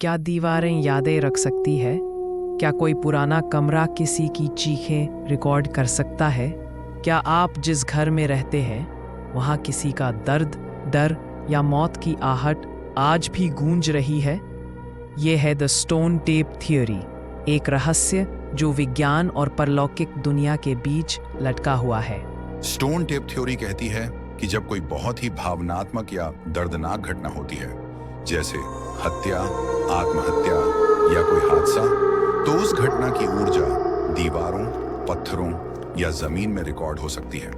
क्या दीवारें यादें रख सकती है? क्या कोई पुराना कमरा किसी की चीखें रिकॉर्ड कर सकता है? क्या आप जिस घर में रहते हैं वहाँ किसी का दर्द, डर या मौत की आहट आज भी गूंज रही है? ये है द स्टोन टेप थ्योरी, एक रहस्य जो विज्ञान और परलौकिक दुनिया के बीच लटका हुआ है। स्टोन टेप थ्योरी कहती है कि जब कोई बहुत ही भावनात्मक या दर्दनाक घटना होती है, जैसे हत्या, आत्महत्या या कोई हादसा, तो उस घटना की ऊर्जा दीवारों, पत्थरों या जमीन में रिकॉर्ड हो सकती है।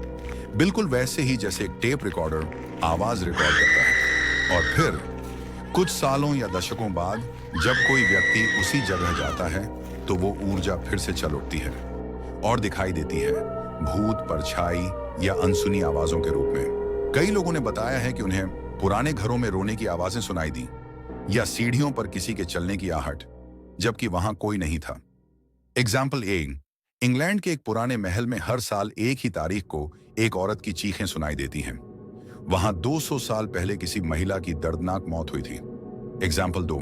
बिल्कुल वैसे ही जैसे एक टेप रिकॉर्डर आवाज रिकॉर्ड करता है। और फिर कुछ सालों या दशकों बाद जब कोई व्यक्ति उसी जगह जाता है तो वो ऊर्जा फिर से चल उठती है और दिखाई देती है, भूत, परछाई या अनसुनी आवाजों के रूप में। कई लोगों ने बताया है कि उन्हें पुराने घरों में रोने की आवाजें सुनाई दी या सीढ़ियों पर किसी के चलने की आहट, जबकि वहां कोई नहीं था। एग्जाम्पल ए, इंग्लैंड के एक पुराने महल में हर साल एक ही तारीख को एक औरत की चीखें सुनाई देती हैं। वहां 200 साल पहले किसी महिला की दर्दनाक मौत हुई थी। एग्जाम्पल 2,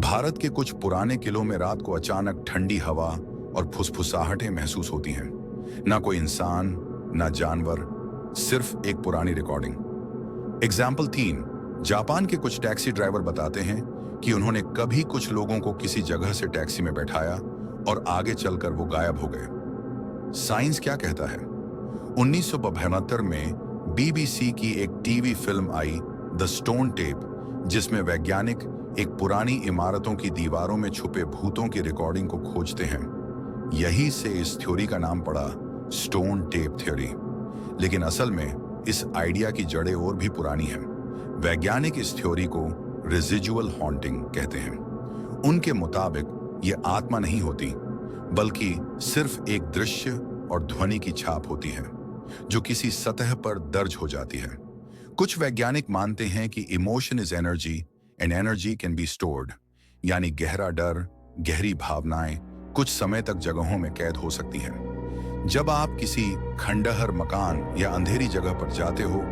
भारत के कुछ पुराने किलों में रात को अचानक ठंडी हवा और फुसफुसाहटें महसूस होती हैं। ना कोई इंसान, ना जानवर, सिर्फ एक पुरानी रिकॉर्डिंग। एग्जाम्पल 3, जापान के कुछ टैक्सी ड्राइवर बताते हैं कि उन्होंने कभी कुछ लोगों को किसी जगह से टैक्सी में बैठाया और आगे चलकर वो गायब हो गए। साइंस क्या कहता है? 1972 में बीबीसी की एक TV film I the stone tape, जिसमें वैज्ञानिक एक पुरानी इमारतों की दीवारों में छुपे भूतों की रिकॉर्डिंग को खोजते हैं। यही से इस थ्योरी का नाम पड़ा स्टोन टेप थ्योरी। लेकिन असल में इस आइडिया की जड़ें और भी पुरानी हैं। वैज्ञानिक इस थ्योरी को रेजिजुअल हॉन्टिंग कहते हैं। उनके मुताबिक ये आत्मा नहीं होती, बल्कि सिर्फ एक दृश्य और ध्वनि की छाप होती है जो किसी सतह पर दर्ज हो जाती है। कुछ वैज्ञानिक मानते हैं कि emotion is energy and energy can be stored, यानी गहरा डर, गहरी भावनाएं कुछ समय तक जगहों में कैद हो सकती हैं। जब आप किसी खंडहर मकान या अंधेरी जगह पर जाते हो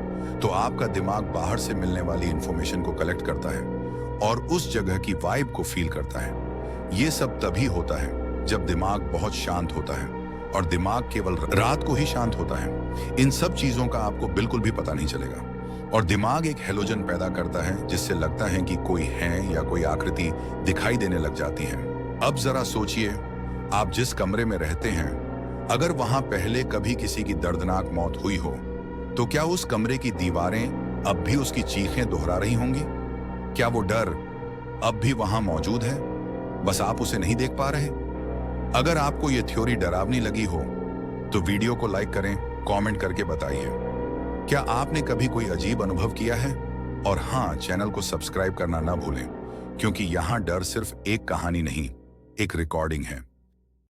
तो आपका दिमाग बाहर से मिलने वाली इंफॉर्मेशन को कलेक्ट करता है और उस जगह की वाइब को फील करता है। ये सब तभी होता है जब दिमाग बहुत शांत होता है, और दिमाग केवल रात को ही शांत होता है। इन सब चीजों का आपको बिल्कुल भी पता नहीं चलेगा, और दिमाग एक हेलोजन पैदा करता है जिससे लगता है कि कोई है या कोई आकृति दिखाई देने लग जाती है। अब जरा सोचिए, आप जिस कमरे में रहते हैं, अगर वहां पहले कभी किसी की दर्दनाक मौत हुई हो, तो क्या उस कमरे की दीवारें अब भी उसकी चीखें दोहरा रही होंगी? क्या वो डर अब भी वहां मौजूद है, बस आप उसे नहीं देख पा रहे? अगर आपको ये थ्योरी डरावनी लगी हो तो वीडियो को लाइक करें, कमेंट करके बताइए। क्या आपने कभी कोई अजीब अनुभव किया है? और हाँ, चैनल को सब्सक्राइब करना ना भूलें, क्योंकि यहाँ डर सिर्फ एक कहानी नहीं, एक रिकॉर्डिंग है।